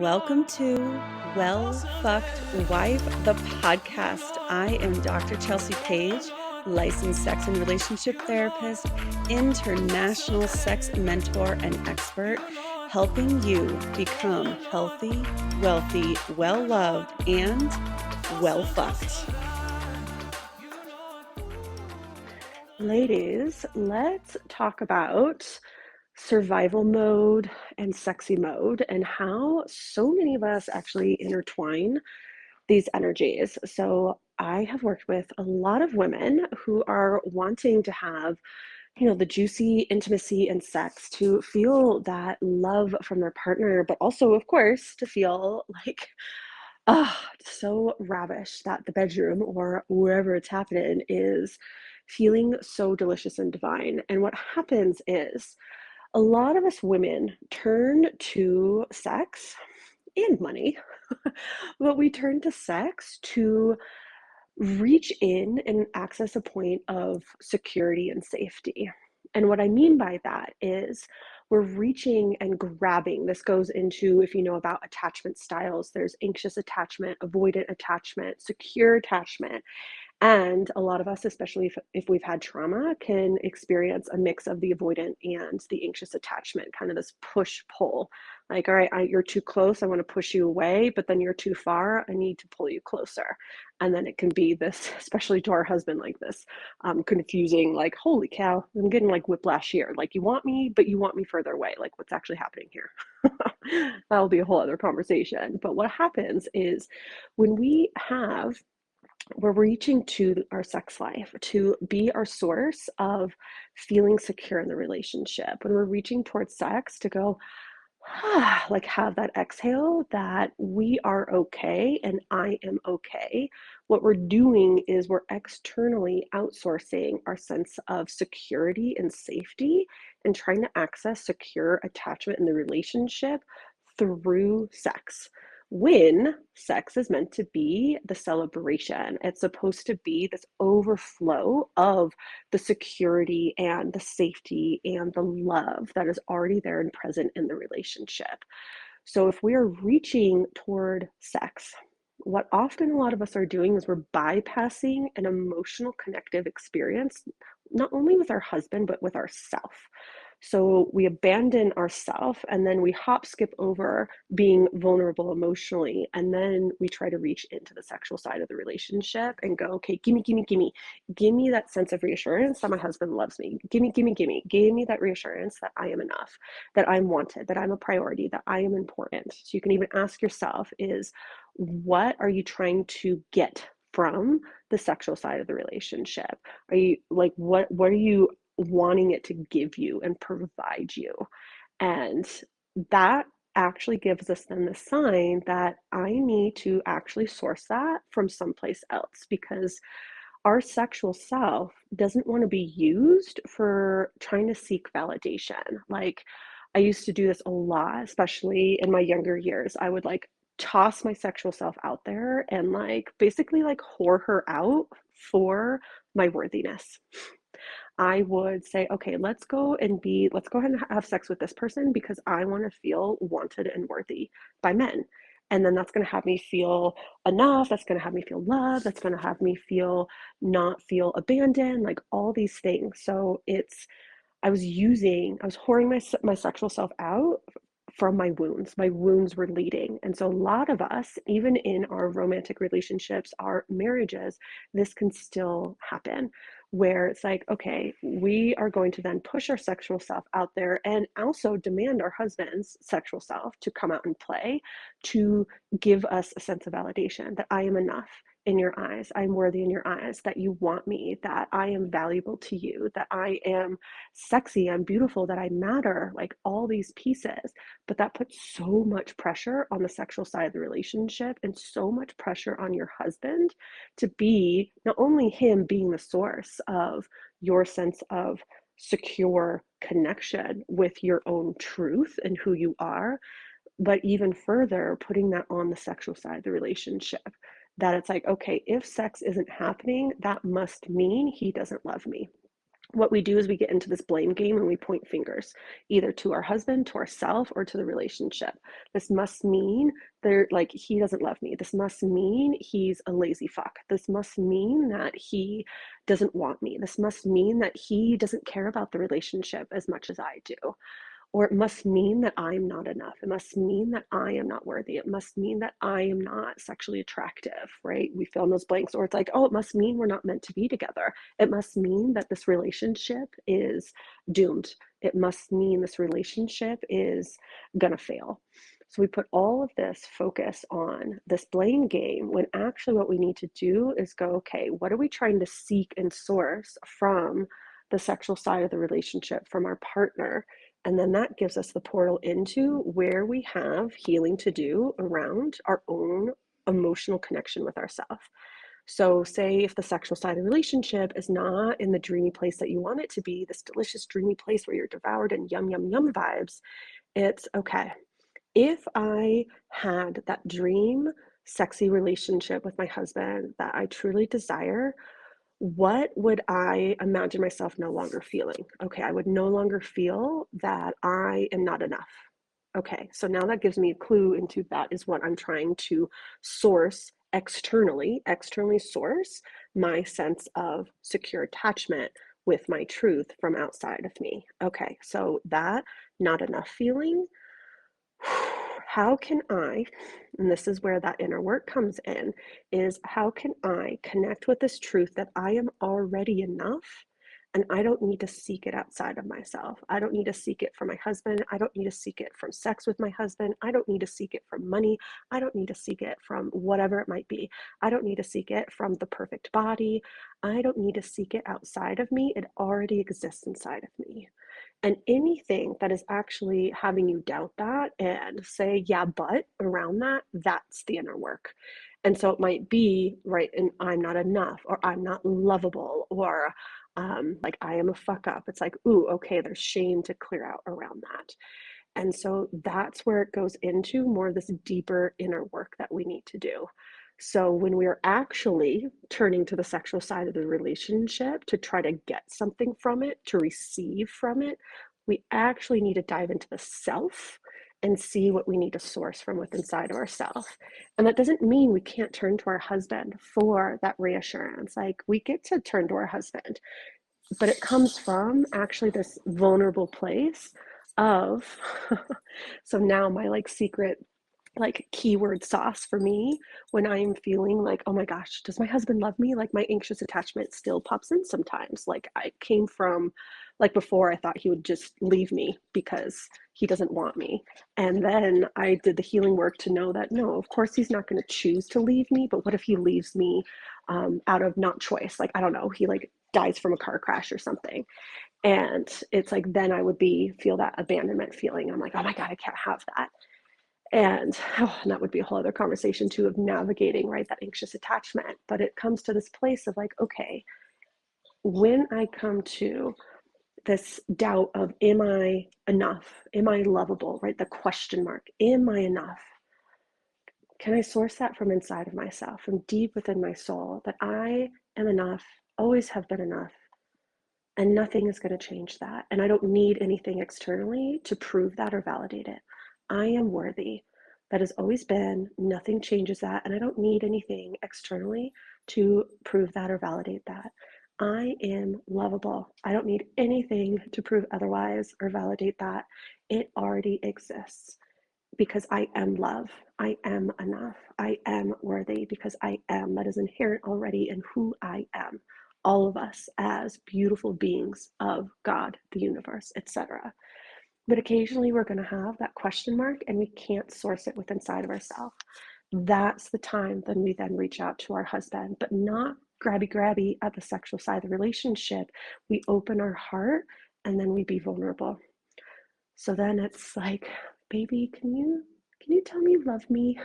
Welcome to Well Fucked Wife, the podcast. I am Dr. Chelsea Page, licensed sex and relationship therapist, international sex mentor, and expert, helping you become healthy, wealthy, well loved, and well fucked. Ladies, let's talk about survival mode and sexy mode and how so many of us actually intertwine these energies. So I have worked with a lot of women who are wanting to have, the juicy intimacy and sex, to feel that love from their partner, but also, of course, to feel like, so ravished that the bedroom or wherever it's happening is feeling so delicious and divine. And what happens is a lot of us women turn to sex and money, but we turn to sex to reach in and access a point of security and safety. And what I mean by that is we're reaching and grabbing. This goes into, if you know about attachment styles, there's anxious attachment, avoidant attachment, secure attachment. And a lot of us, especially if we've had trauma, can experience a mix of the avoidant and the anxious attachment, kind of this push pull. Like, all right, you're too close, I want to push you away, but then you're too far, I need to pull you closer. And then it can be this, especially to our husband, like this confusing, like, holy cow, I'm getting like whiplash here. Like, you want me, but you want me further away. Like, what's actually happening here? That'll be a whole other conversation. But what happens is when we're reaching to our sex life to be our source of feeling secure in the relationship. When we're reaching towards sex to go, like have that exhale that we are okay and I am okay. What we're doing is we're externally outsourcing our sense of security and safety and trying to access secure attachment in the relationship through sex. When sex is meant to be the celebration, it's supposed to be this overflow of the security and the safety and the love that is already there and present in the relationship. So if we are reaching toward sex, what often a lot of us are doing is we're bypassing an emotional connective experience, not only with our husband, but with ourself. So we abandon ourself and then we hop skip over being vulnerable emotionally. And then we try to reach into the sexual side of the relationship and go, okay, give me that sense of reassurance that my husband loves me. Give me that reassurance that I am enough, that I'm wanted, that I'm a priority, that I am important. So you can even ask yourself is, what are you trying to get from the sexual side of the relationship? Are you like, what are you wanting it to give you and provide you? And that actually gives us then the sign that I need to actually source that from someplace else, because our sexual self doesn't want to be used for trying to seek validation. Like, I used to do this a lot, especially in my younger years. I would like toss my sexual self out there and like basically like whore her out for my worthiness. I would say, okay, let's go ahead and have sex with this person because I want to feel wanted and worthy by men. And then that's going to have me feel enough. That's going to have me feel loved. That's going to have me feel not feel abandoned, like all these things. So I was whoring my sexual self out from my wounds. My wounds were leading. And so a lot of us, even in our romantic relationships, our marriages, this can still happen where it's like, okay, we are going to then push our sexual self out there and also demand our husband's sexual self to come out and play, to give us a sense of validation that I am enough in your eyes, I'm worthy in your eyes, that you want me, that I am valuable to you, that I am sexy, I'm beautiful, that I matter, like all these pieces. But that puts so much pressure on the sexual side of the relationship and so much pressure on your husband to be not only him being the source of your sense of secure connection with your own truth and who you are, but even further putting that on the sexual side of the relationship, that it's like, okay, if sex isn't happening, that must mean he doesn't love me. what we do is we get into this blame game and we point fingers either to our husband, to ourselves, or to the relationship. This must mean they're like, he doesn't love me. This must mean he's a lazy fuck. This must mean that he doesn't want me. This must mean that he doesn't care about the relationship as much as I do. Or it must mean that I'm not enough. It must mean that I am not worthy. It must mean that I am not sexually attractive, right? We fill in those blanks. Or it's like, oh, it must mean we're not meant to be together. It must mean that this relationship is doomed. It must mean this relationship is gonna fail. So we put all of this focus on this blame game when actually what we need to do is go, okay, what are we trying to seek and source from the sexual side of the relationship, from our partner? And then that gives us the portal into where we have healing to do around our own emotional connection with ourselves. So, say if the sexual side of the relationship is not in the dreamy place that you want it to be, this delicious, dreamy place where you're devoured and yum, yum, yum vibes, it's okay. If I had that dream, sexy relationship with my husband that I truly desire, what would I imagine myself no longer feeling? Okay, I would no longer feel that I am not enough. Okay, so now that gives me a clue into that is what I'm trying to source externally source my sense of secure attachment with my truth from outside of me. Okay, so that not enough feeling, how can I, and this is where that inner work comes in, is how can I connect with this truth that I am already enough and I don't need to seek it outside of myself. I don't need to seek it from my husband. I don't need to seek it from sex with my husband. I don't need to seek it from money. I don't need to seek it from whatever it might be. I don't need to seek it from the perfect body. I don't need to seek it outside of me. It already exists inside of me. And anything that is actually having you doubt that and say, yeah, but around that, that's the inner work. And so it might be, right, and I'm not enough, or I'm not lovable, or like I am a fuck up. It's like, ooh, okay, there's shame to clear out around that. And so that's where it goes into more of this deeper inner work that we need to do. So when we're actually turning to the sexual side of the relationship to try to get something from it, to receive from it, we actually need to dive into the self and see what we need to source from within inside of ourselves. And that doesn't mean we can't turn to our husband for that reassurance. Like we get to turn to our husband, but it comes from actually this vulnerable place of so now my like secret like keyword sauce for me when I'm feeling like, oh my gosh, does my husband love me? Like my anxious attachment still pops in sometimes. Like I came from like before I thought he would just leave me because he doesn't want me. And then I did the healing work to know that no, of course he's not going to choose to leave me, but what if he leaves me out of not choice? Like, I don't know, he like dies from a car crash or something. And it's like then I would be feel that abandonment feeling. I'm like, oh my God, I can't have that. And, oh, and that would be a whole other conversation too of navigating, right, that anxious attachment. But it comes to this place of like, okay, when I come to this doubt of, am I enough? Am I lovable, right? The question mark, am I enough? Can I source that from inside of myself, from deep within my soul, that I am enough, always have been enough, and nothing is going to change that. And I don't need anything externally to prove that or validate it. I am worthy. That has always been, nothing changes that. And I don't need anything externally to prove that or validate that. I am lovable. I don't need anything to prove otherwise or validate that. It already exists because I am love. I am enough. I am worthy because I am. That is inherent already in who I am. All of us as beautiful beings of God, the universe, etc. But occasionally we're going to have that question mark and we can't source it within inside of ourselves. That's the time then we then reach out to our husband, but not grabby at the sexual side of the relationship. We open our heart and then we be vulnerable. So then it's like, baby, can you tell me you love me?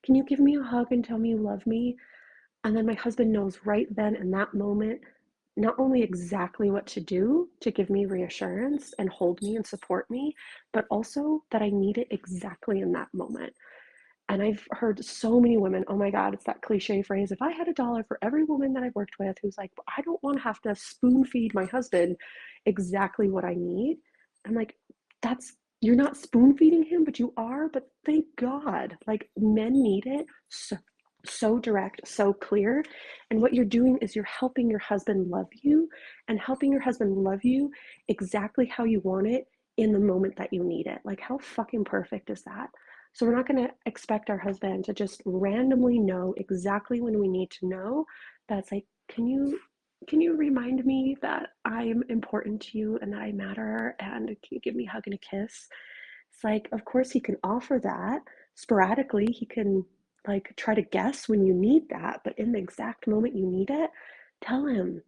Can you give me a hug and tell me you love me? And then my husband knows right then in that moment, not only exactly what to do to give me reassurance and hold me and support me, but also that I need it exactly in that moment. And I've heard so many women, oh my God, it's that cliche phrase, if I had a dollar for every woman that I've worked with who's like, I don't want to have to spoon feed my husband exactly what I need. I'm like, that's, you're not spoon feeding him, but you are. But thank God, like men need it so direct, so clear. And what you're doing is you're helping your husband love you and helping your husband love you exactly how you want it in the moment that you need it. Like, how fucking perfect is that? So we're not going to expect our husband to just randomly know exactly when we need to know. That's like, can you remind me that I'm important to you and that I matter, and can you give me a hug and a kiss? It's like, of course he can offer that sporadically. He can like try to guess when you need that, but in the exact moment you need it, tell him.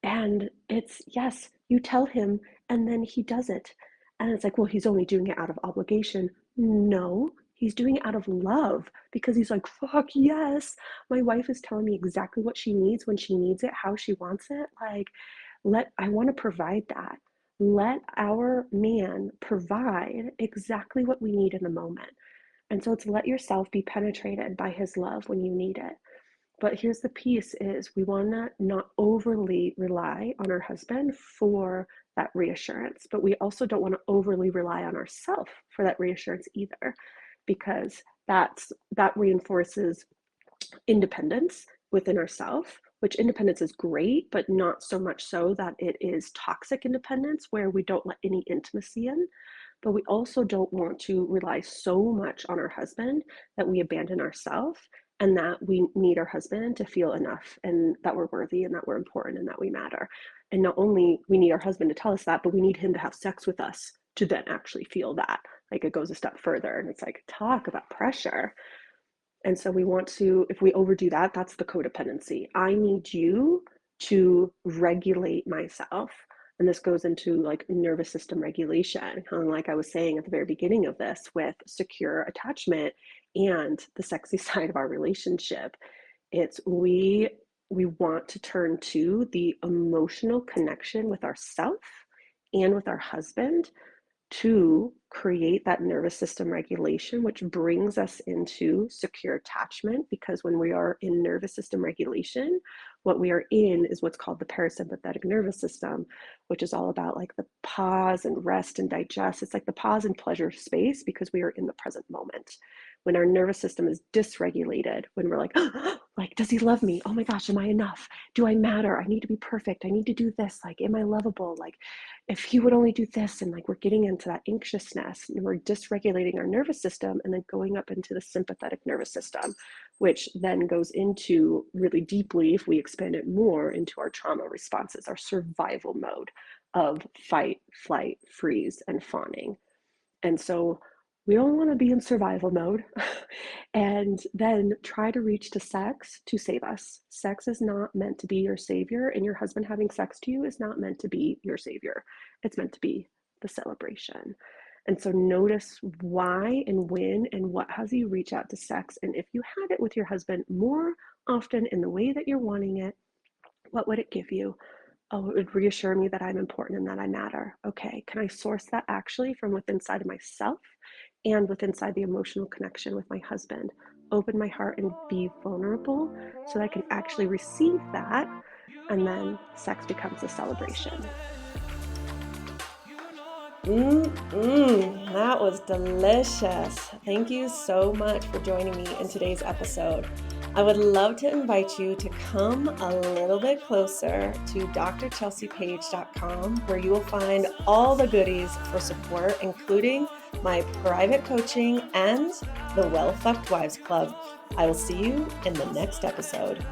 And it's, yes, you tell him and then he does it. And it's like, well, he's only doing it out of obligation. No, he's doing it out of love because he's like, fuck yes, my wife is telling me exactly what she needs when she needs it, how she wants it. Like, I want to provide that. Let our man provide exactly what we need in the moment. And so it's let yourself be penetrated by his love when you need it. But here's the piece is we want to not overly rely on our husband for that reassurance, but we also don't want to overly rely on ourselves for that reassurance either, because that reinforces independence within ourselves, which independence is great, but not so much so that it is toxic independence where we don't let any intimacy in. But we also don't want to rely so much on our husband that we abandon ourselves and that we need our husband to feel enough and that we're worthy and that we're important and that we matter. And not only we need our husband to tell us that, but we need him to have sex with us to then actually feel that. Like, it goes a step further, and it's like, talk about pressure. And so we want to, if we overdo that, that's the codependency. I need you to regulate myself. And this goes into like nervous system regulation. And like I was saying at the very beginning of this with secure attachment and the sexy side of our relationship, it's we want to turn to the emotional connection with ourself and with our husband to create that nervous system regulation, which brings us into secure attachment. Because when we are in nervous system regulation, what we are in is what's called the parasympathetic nervous system, which is all about like the pause and rest and digest. It's like the pause and pleasure space because we are in the present moment. When our nervous system is dysregulated, when we're like, oh, like, does he love me? Oh my gosh, am I enough? Do I matter? I need to be perfect. I need to do this. Like, am I lovable? Like, if he would only do this, and like we're getting into that anxiousness and we're dysregulating our nervous system and then going up into the sympathetic nervous system, which then goes into really deeply, if we expand it more, into our trauma responses, our survival mode of fight, flight, freeze, and fawning. And so we don't want to be in survival mode and then try to reach to sex to save us. Sex is not meant to be your savior, and your husband having sex to you is not meant to be your savior. It's meant to be the celebration. And so notice why and when and what has you reach out to sex. And if you had it with your husband more often in the way that you're wanting it, what would it give you? Oh, it would reassure me that I'm important and that I matter. Okay, can I source that actually from within inside of myself and within inside the emotional connection with my husband? Open my heart and be vulnerable so that I can actually receive that, and then sex becomes a celebration. That was delicious. Thank you so much for joining me in today's episode. I would love to invite you to come a little bit closer to drchelseapage.com, where you will find all the goodies for support, including my private coaching and the Well Fucked Wives Club. I will see you in the next episode.